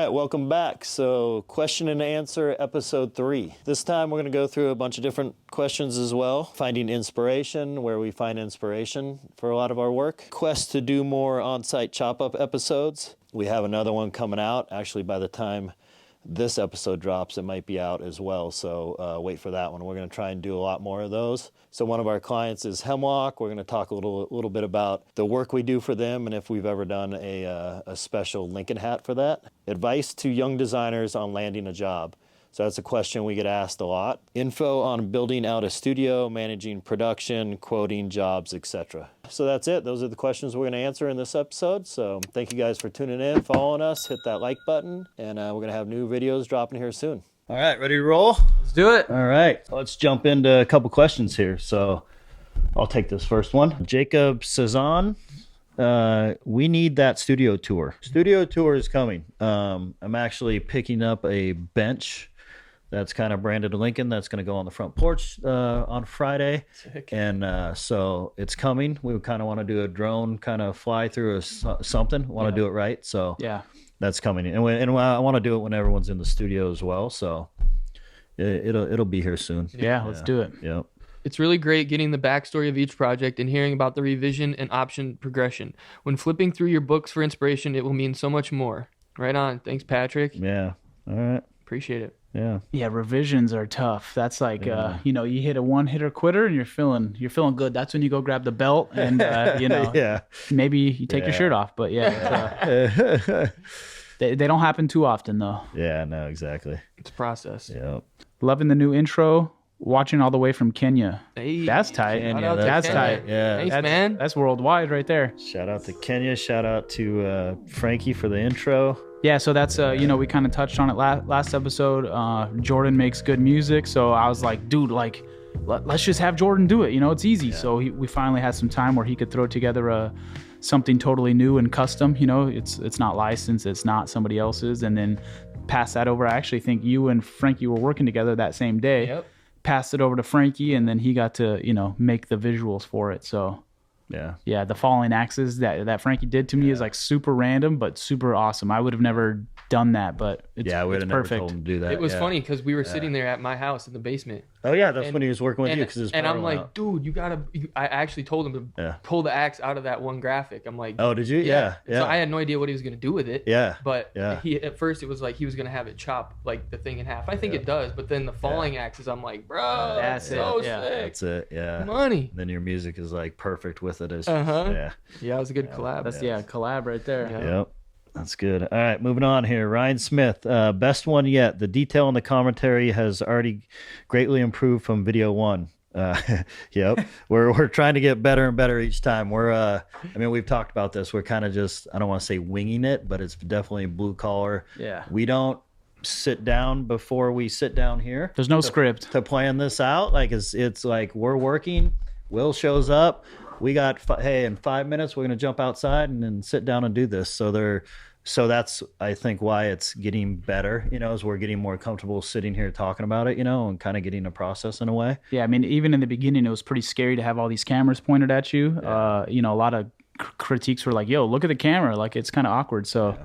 right, welcome back. So question and answer episode 3. This time we're going to go through a bunch of different questions as well. Finding inspiration, where we find inspiration for a lot of our work. Quest to do more on-site chop-up episodes. We have another one coming out. Actually, by the time this episode drops, it might be out as well. So wait for that one. We're going to try and do a lot more of those. So one of our clients is Hemlock. We're going to talk a little bit about the work we do for them and if we've ever done a special Lincoln hat for that. Advice to young designers on landing a job. So that's a question we get asked a lot. Info on building out a studio, managing production, quoting jobs, etc. So that's it. Those are the questions we're going to answer in this episode. So thank you guys for tuning in, following us, hit that like button, and we're going to have new videos dropping here soon. All right, ready to roll? Let's do it. All right, let's jump into a couple questions here. So I'll take this first one. Jacob Sazon. We need that studio tour. Studio tour is coming. I'm actually picking up a bench that's kind of branded Lincoln. That's going to go on the front porch on Friday. Sick. And so it's coming. We kind of want to do a drone kind of fly through or something. Want to do it right. So yeah, that's coming. And I want to do it when everyone's in the studio as well. So it'll be here soon. Yeah, let's do it. Yep. It's really great getting the backstory of each project and hearing about the revision and option progression. When flipping through your books for inspiration, it will mean so much more. Right on. Thanks, Patrick. Yeah. All right. Appreciate it. Yeah, revisions are tough. That's like you hit a one-hitter quitter and you're feeling good. That's when you go grab the belt and maybe you take your shirt off. But they don't happen too often though. Yeah, no, exactly. It's a process. Yeah. Loving the new intro. Watching all the way from Kenya. Hey, that's tight. That's tight. Yeah. Thanks, man. That's worldwide right there. Shout out to Kenya. Shout out to Frankie for the intro. Yeah, so that's, we kind of touched on it last episode. Jordan makes good music. So I was like, dude, like, let's just have Jordan do it. It's easy. Yeah. So we finally had some time where he could throw together something totally new and custom. It's not licensed. It's not somebody else's. And then pass that over. I actually think you and Frankie were working together that same day. Yep. Passed it over to Frankie, and then he got to, make the visuals for it. So yeah, the falling axes that Frankie did to me is like super random, but super awesome. I would have never done that, but I would have never told him to do that. It was funny because we were sitting there at my house in the basement. Oh yeah, that's when he was working with you. And I'm like, dude, you gotta. I actually told him to pull the axe out of that one graphic. I'm like, oh, did you? Yeah. So I had no idea what he was gonna do with it. Yeah. But he at first it was like he was gonna have it chop like the thing in half. I think it does, but then the falling axes, I'm like, bro, that's so sick. That's it. Yeah. Money. And then your music is like perfect with it. Yeah, it was a good collab. That's collab right there. Yep. That's good. All right, moving on here. Ryan Smith, best one yet. The detail in the commentary has already greatly improved from video 1. Yep. We're trying to get better and better each time. We've talked about this. We're kind of just, I don't want to say winging it, but it's definitely blue collar. Yeah. We don't sit down before we sit down here. There's no script to plan this out. Like it's like we're working. Will shows up. We got, in 5 minutes, we're going to jump outside and then sit down and do this. So that's, I think, why it's getting better, as we're getting more comfortable sitting here talking about it, and kind of getting a process in a way. Yeah, even in the beginning, it was pretty scary to have all these cameras pointed at you. Yeah. A lot of critiques were like, yo, look at the camera. Like, it's kind of awkward. So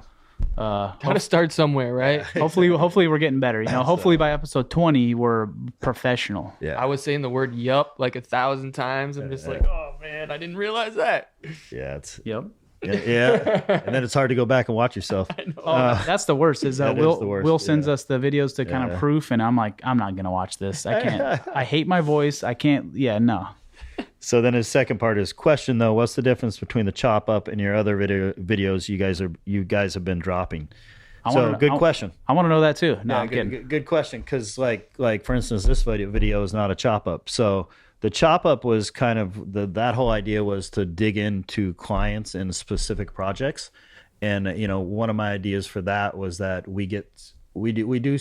gotta start somewhere, right? hopefully we're getting better. Hopefully by episode 20 we're professional. Yeah. I was saying the word yup like 1,000 times. I'm just like, oh man, I didn't realize that. Yeah, it's yep. Yeah. And then it's hard to go back and watch yourself. That's the worst. Will sends us the videos to kind of proof, and I'm like, I'm not gonna watch this. I can't. I hate my voice. I can't. Yeah, no. So then his second part is question though. What's the difference between the chop up and your other videos you guys have been dropping? Good question. I want to know that too. No, yeah, I'm kidding. Good question, because like for instance, this video is not a chop up. So the chop up was kind of that whole idea was to dig into clients and specific projects, and one of my ideas for that was that we do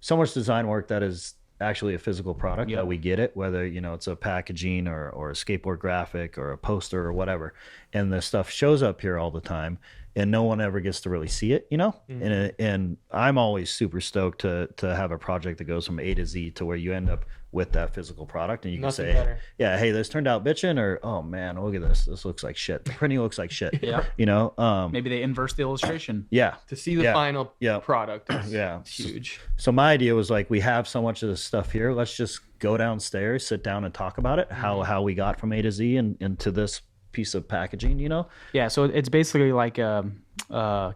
so much design work that is actually a physical product that we get it, whether it's a packaging or a skateboard graphic or a poster or whatever, and the stuff shows up here all the time and no one ever gets to really see it, and I'm always super stoked to have a project that goes from A to Z to where you end up with that physical product, and you Nothing can say, better. yeah, hey, this turned out bitchin', or oh man, look at this looks like shit. The printing looks like shit. Yeah. You know, Maybe they inverse the illustration. yeah. To see the Yeah. final Yeah. product is Yeah. huge. So my idea was like, we have so much of this stuff here. Let's just go downstairs, sit down, and talk about it. How we got from A to Z and into this piece of packaging. You know, Yeah, so it's basically like a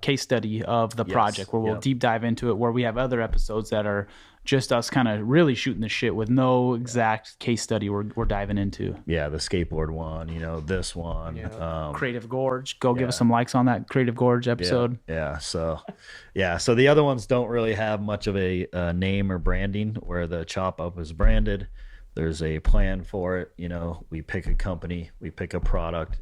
case study of the project where we'll Yep. deep dive into it, where we have other episodes that are just us kind of really shooting the shit with no exact case study we're diving into. yeah, the skateboard one. You know, this one. Yeah. Creative Gorge, go give us some likes on that Creative Gorge episode. Yeah. So the other ones don't really have much of a name or branding. Where the Chop Up is branded, there's a plan for it. You know, we pick a company, we pick a product,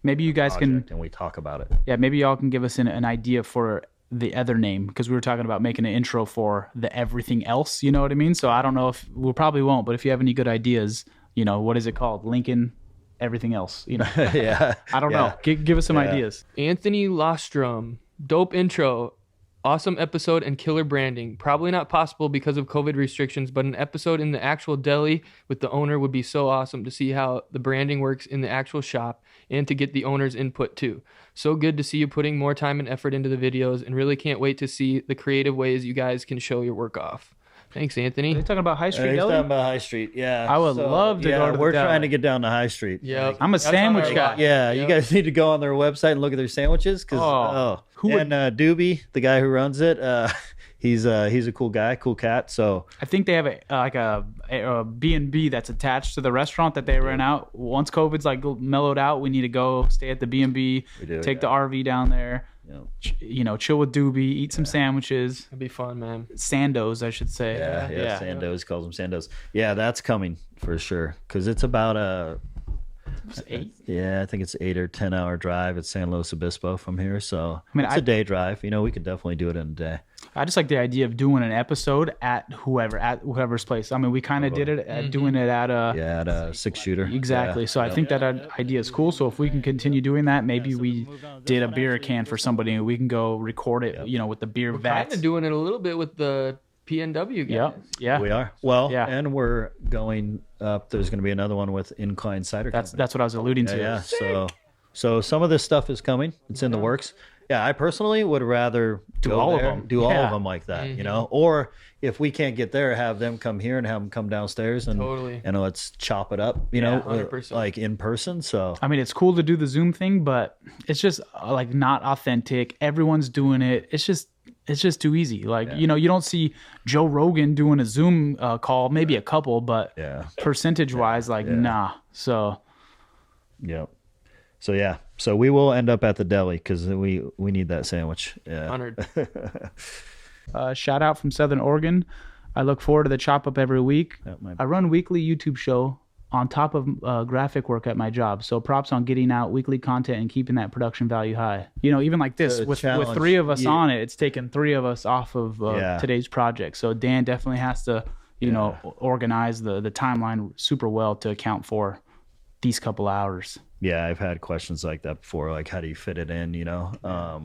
Maybe you guys can, project, and we talk about it. yeah, maybe y'all can give us an idea for the other name, because we were talking about making an intro for the everything else. You know what I mean? So I don't know if we probably won't, but if you have any good ideas, you know, what is it called? Lincoln, everything else. You know, Yeah. I don't know. Give us some ideas. Anthony Lostrom, dope intro. Awesome episode and killer branding. Probably not possible because of COVID restrictions, but an episode in the actual deli with the owner would be so awesome to see how the branding works in the actual shop and to get the owner's input too. So good to see you putting more time and effort into the videos, and really can't wait to see the creative ways you guys can show your work off. Thanks, Are Anthony. they talking about High Street He's Deli? talking about High Street. Yeah, I would love to go to the We're deli. trying to get down to High Street. Yep. I'm a That's on sandwich our guy. list. Yeah, you Yep. guys need to go on their website and look at their sandwiches. Who would- And Doobie, the guy who runs it, he's a cool guy, cool cat. So I think they have a B&B that's attached to the restaurant that they rent out. Once COVID's like mellowed out, we need to go stay at the B&B, We do, take yeah. the RV down there, you know, chill with Doobie, eat some sandwiches, It'd be fun, man. Sandos, I should say. yeah, Sandos calls them Sandos. Yeah, that's coming for sure because it's about Eight? Yeah, I think it's 8 or 10 hour drive. It's San Luis Obispo from here, so it's I- a day drive. You know, we could definitely do it in a day. I just like the idea of doing an episode at whoever's place. I mean, we kind of did it at doing it at At a 6-shooter. Exactly. Yeah. So I think that idea is cool. So if we can continue doing that, maybe we did a beer can for somebody and we can go record it, you know, with the beer Kind vats. of doing it a little bit with the PNW guys. Yeah. We are. Well, Yeah. and we're going up. There's going to be another one with Incline Cider That's Company. what I was alluding to. Yeah. So some of this stuff is coming. It's in the works. Yeah, I personally would rather Do all of them. Do all Yeah. of them like that, you know? Or if we can't get there, have them come here and have them come downstairs and Totally. and let's chop it up, you know, 100%. like in person. So I mean, it's cool to do the Zoom thing, but it's just like not authentic. Everyone's doing it. It's just too easy. Like, you know, you don't see Joe Rogan doing a Zoom call, maybe a couple, but yeah. percentage wise, nah. So Yeah. So yeah. So we will end up at the deli because we need that sandwich. Yeah. Honored. shout out from Southern Oregon. I look forward to the chop up every week. might- I run weekly YouTube show on top of graphic work at my job. So props on getting out weekly content and keeping that production value high. You know, even like this, with challenge. 3 of us Yeah. on it, it's taken 3 of us off of Yeah. today's project. So Dan definitely has to, you know, organize the timeline super well to account for these couple hours. Yeah, I've had questions like that before. Like, how do you fit it in? You know,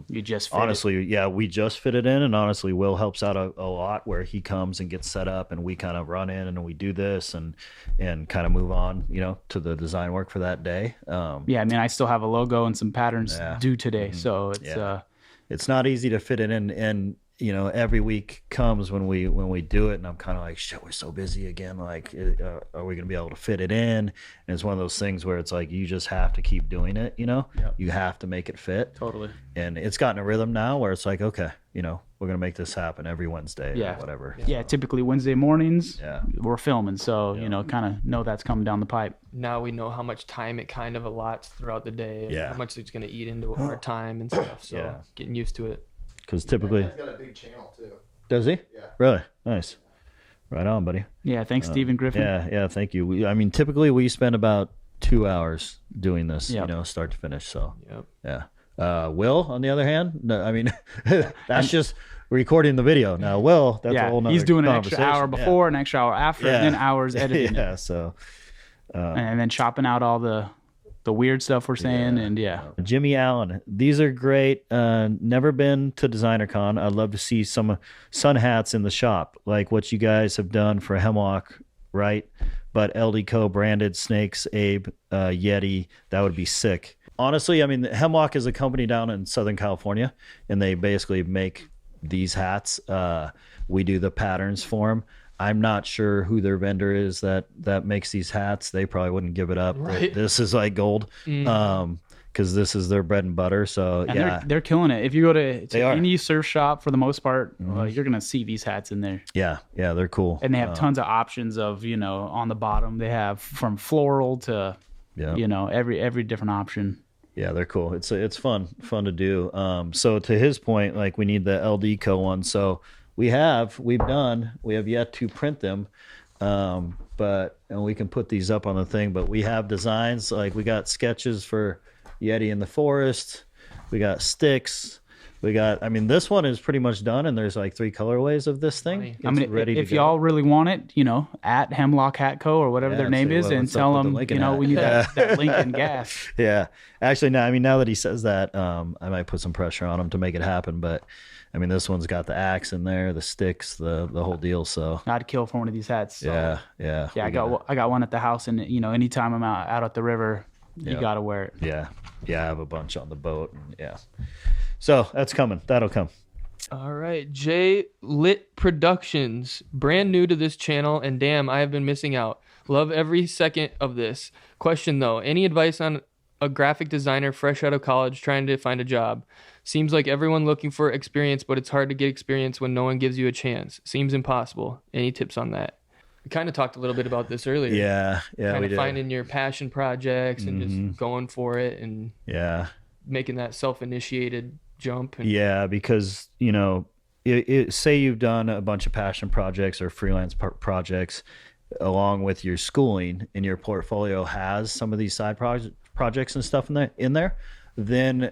You just fit it. honestly, yeah, we just fit it in, and honestly, Will helps out a lot where he comes and gets set up, and we kind of run in and we do this and kind of move on, you know, to the design work for that day. Yeah, I mean, I still have a logo and some patterns due today, so it's It's not easy to fit it in, and you know, every week comes when we do it, and I'm kind of like, shit, we're so busy again. Like, are we gonna be able to fit it in? And it's one of those things where it's like you just have to keep doing it. You know, you have to make it fit. totally. And it's gotten a rhythm now where it's like, okay, you know, we're gonna make this happen every Wednesday Yeah. or whatever. Yeah, typically Wednesday mornings, Yeah. we're filming, so you know, kind of know that's coming down the pipe. Now we know how much time it kind of allots throughout the day. And Yeah. how much it's going to eat into our time and stuff. So Yeah. getting used to it. Because typically, He's got a big channel too. does he? Yeah. Really nice. Right on, buddy. Yeah, thanks, Stephen Griffin. Yeah, thank you. I mean, typically we spend about 2 hours doing this, Yep. you know, start to finish. So Yep. yeah. Will, on the other hand, no, I mean, that's just recording the video. Now, Will, that's a Yeah, whole nother he's doing an extra conversation. hour before, an extra hour after, and then hours editing Yeah, it, so and then chopping out all the weird stuff we're saying, and Jimmy Allen, these are great. Never been to DesignerCon. I'd love to see some sun hats in the shop, like what you guys have done for Hemlock right? But LD Co branded snakes, Abe, Yeti, that would be sick. Honestly, I mean, Hemlock is a company down in Southern California, and they basically make these hats. We do the patterns for them. I'm not sure who their vendor is that makes these hats. They probably wouldn't give it up. Right. This is like gold, because this is their bread and butter. So And yeah, they're killing it. If you go to They are. any surf shop, for the most part, you're gonna see these hats in there, yeah, they're cool. and they have tons of options of on the bottom. They have from floral to Yeah. every different option. Yeah, they're cool. It's fun to do. So to his point, like we need the LD Co one. So we have yet to print them, and we can put these up on the thing. But we have designs, like we got sketches for Yeti in the forest. We got sticks. This one is pretty much done, and there's like 3 colorways of this thing. Funny. It's ready if to go. y'all really want it, at Hemlock Hat Co. or whatever Yeah, their name say, is, well, and what's up tell with the them, Lincoln hat? we need that Lincoln gas. Yeah, actually, no. I mean, now that he says that, I might put some pressure on him to make it happen. But I mean, this one's got the axe in there, the sticks, the whole deal. So I'd kill for one of these hats. So. yeah. Yeah, I got one at the house, and anytime I'm out at the river, you Yeah. gotta wear it. Yeah, I have a bunch on the boat. And yeah, so that's coming. That'll come. All right, JLITPRODUCTIONS, brand new to this channel, and damn, I have been missing out. Love every second of this. Question though, any advice on a graphic designer fresh out of college trying to find a job? Seems like everyone looking for experience, but it's hard to get experience when no one gives you a chance. Seems impossible. Any tips on that? We kind of talked a little bit about this earlier. Yeah, Kind we of did. finding your passion projects and just going for it and Yeah, making that self-initiated jump. And yeah, because say you've done a bunch of passion projects or freelance projects along with your schooling, and your portfolio has some of these side projects and stuff in there, then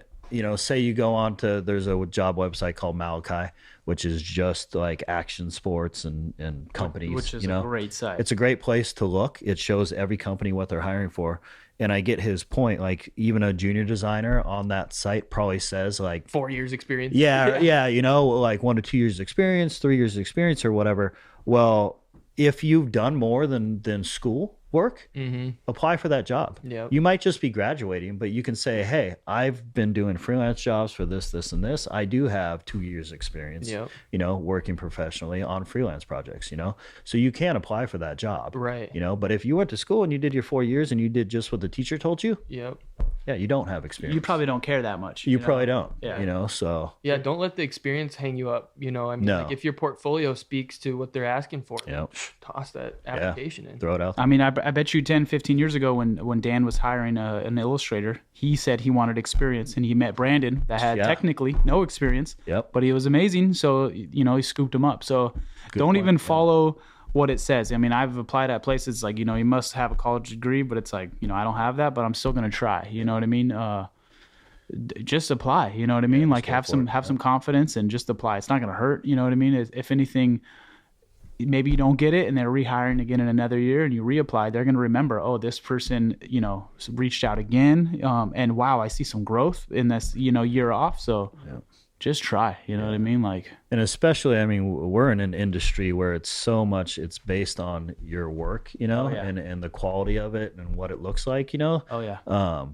say you go on to, there's a job website called Malachi, which is just like action sports and companies, Which is a great site. It's a great place to look. It shows every company what they're hiring for. And I get his point. Like even a junior designer on that site probably says like 4 years experience. yeah, like 1 to 2 years experience, 3 years experience or whatever. Well, if you've done more than school work, apply for that job. Yep. You might just be graduating, but you can say, hey, I've been doing freelance jobs for this, and this. I do have 2 years experience, Yep. Working professionally on freelance projects, so you can apply for that job. Right. But if you went to school and you did your 4 years and you did just what the teacher told you, Yep. yeah, you don't have experience. You probably don't care that much. You probably don't. Yeah. So Yeah, don't let the experience hang you up. No. Like if your portfolio speaks to what they're asking for, Yep. toss that application in. throw it out there. I mean, I bet you 10, 15 years ago when Dan was hiring an illustrator, he said he wanted experience, and he met Brandon that had technically no experience, Yep. but he was amazing. So, he scooped him up. So don't point, even follow what it says. I mean, I've applied at places like, you must have a college degree, but it's like, I don't have that, but I'm still going to try. You know what I mean? Just apply, you know what I mean? Like have some confidence and just apply. It's not going to hurt. You know what I mean? If anything, maybe you don't get it and they're rehiring again in another year and you reapply, they're going to remember, oh, this person, reached out again. And wow, I see some growth in this, year off. So just try, you know what I mean? Like, and especially, I mean, we're in an industry where it's based on your work, and the quality of it and what it looks like, Oh yeah.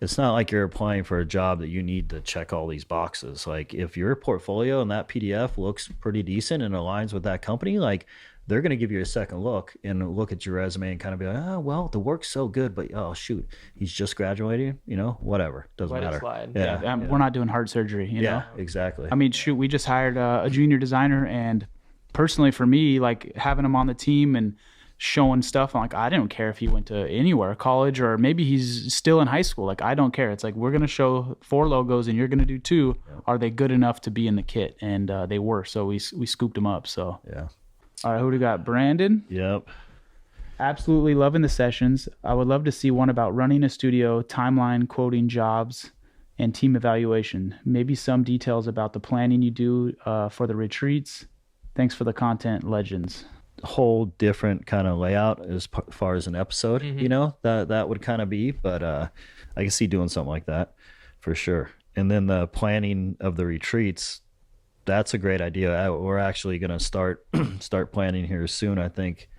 It's not like you're applying for a job that you need to check all these boxes. Like if your portfolio and that PDF looks pretty decent and aligns with that company, like they're going to give you a second look and look at your resume and kind of be like, oh, well, the work's so good, but oh shoot, he's just graduating, whatever. Doesn't Let it matter. slide. Yeah. We're not doing heart surgery, Yeah, exactly. I mean, shoot, we just hired a junior designer, and personally for me, like having him on the team and showing stuff, I'm like, I don't care if he went to anywhere, college, or maybe he's still in high school. Like, I don't care. It's like, we're going to show 4 logos and you're going to do 2. Are they good enough to be in the kit? And they were, so we scooped them up. So Yeah. all right, who do we got? Brandon. Yep. Absolutely loving the sessions. I would love to see one about running a studio, timeline, quoting jobs, and team evaluation. Maybe some details about the planning you do for the retreats. Thanks for the content, legends. Whole different kind of layout as far as an episode, that would kind of be, but I can see doing something like that for sure. And then the planning of the retreats, that's a great idea. We're actually going to start planning here soon, I think,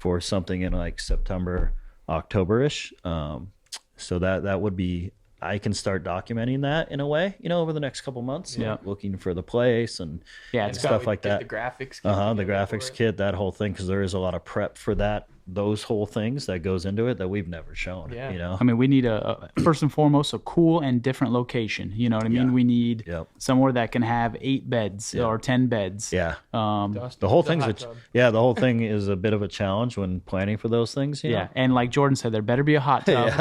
for something in like September, October-ish. So that would be, I can start documenting that in a way, over the next couple months. Yeah. Like looking for the place and it's stuff like that. The graphics. The graphics kit, that whole thing, because there is a lot of prep for those whole things that goes into it that we've never shown. Yeah. I mean, we need first and foremost a cool and different location. You know what I mean? Yeah. We need Yep. somewhere that can have 8 beds or 10 beds. Yeah. Dustin, The whole the thing's hot tub. the whole thing is a bit of a challenge when planning for those things. You know? And like Jordan said, there better be a hot tub,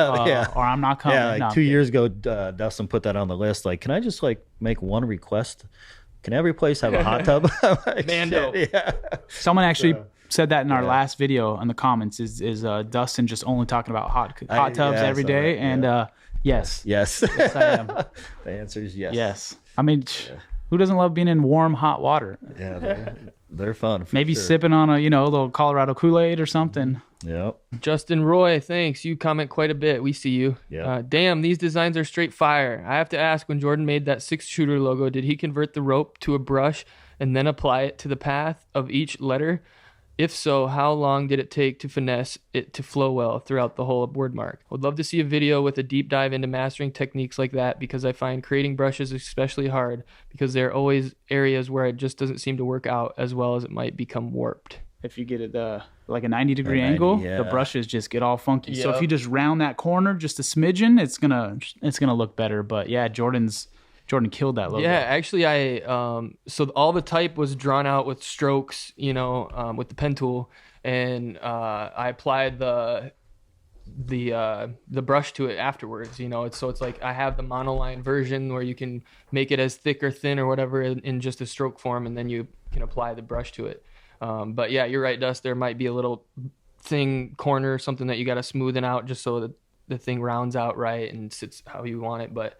or I'm not coming. Yeah, like No, 2 years ago, Dustin put that on the list. Like, can I just like make one request? Can every place have a hot tub? Like, Mando. shit, yeah. Someone actually said that in our last video in the comments. Is Dustin just only talking about hot tubs every day? And yes, Yes. yes, I am. The answer is yes. Yes, I mean, who doesn't love being in warm, hot water? Yeah, they're fun. for Maybe sure. sipping on a little Colorado Kool-Aid or something. Yep. Justin Roy, thanks. You comment quite a bit. We see you. Yeah. Damn, these designs are straight fire. I have to ask, when Jordan made that 6-shooter logo, did he convert the rope to a brush and then apply it to the path of each letter? If so, how long did it take to finesse it to flow well throughout the whole word mark? Would love to see a video with a deep dive into mastering techniques like that, because I find creating brushes especially hard, because there are always areas where it just doesn't seem to work out as well as it might become warped. If you get it like a 90-degree 90, angle, yeah. the brushes just get all funky. So if Yep. you just round that corner just a smidgen, it's gonna look better. But yeah, Jordan killed that logo. Yeah, actually, so all the type was drawn out with strokes, with the pen tool, and I applied the brush to it afterwards. It's like I have the monoline version where you can make it as thick or thin or whatever in just a stroke form, and then you can apply the brush to it. But yeah, you're right, Dust. There might be a little corner, something that you got to smoothen out just so that the thing rounds out right and sits how you want it. But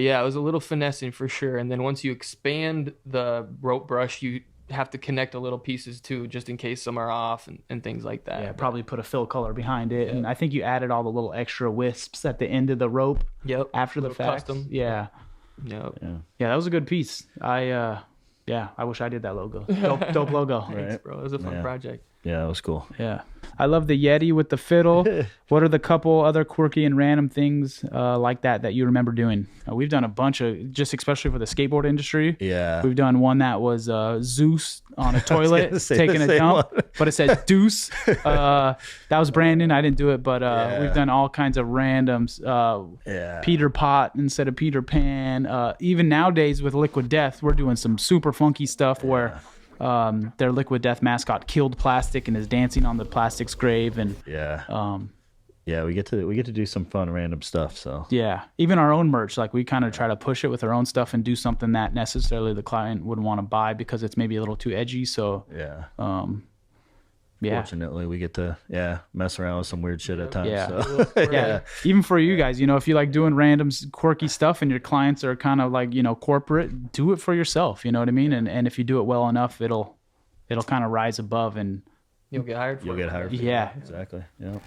yeah, it was a little finessing for sure. And then once you expand the rope brush, you have to connect a little pieces too, just in case some are off and things like that. Yeah, probably put a fill color behind it, and I think you added all the little extra wisps at the end of the rope. Yep. After the Little fact. custom. Yeah. Yep. Yeah, that was a good piece. I wish I did that logo. Dope logo. Thanks, bro. It was a fun project. Yeah, that was cool. Yeah. I love the Yeti with the fiddle. What are the couple other quirky and random things like that you remember doing? We've done a bunch of, just especially for the skateboard industry. Yeah. We've done one that was Zeus on a toilet gonna say taking the a same dump, one. but it said Deuce. That was Brandon. I didn't do it, but Yeah. we've done all kinds of randoms. Yeah. Peter Pot instead of Peter Pan. Even nowadays with Liquid Death, we're doing some super funky stuff where their Liquid Death mascot killed plastic and is dancing on the plastic's grave, and Yeah. Yeah, we get to do some fun random stuff. So even our own merch, like we kind of try to push it with our own stuff and do something that necessarily the client wouldn't want to buy because it's maybe a little too edgy. So fortunately, we get to mess around with some weird shit at times. Yeah. So. Even for you guys, if you like doing random quirky stuff and your clients are kind of like corporate, do it for yourself. You know what I mean? And if you do it well enough, it'll kind of rise above and You'll get hired for it. You'll get hired. For Yeah. it. Exactly. Yeah.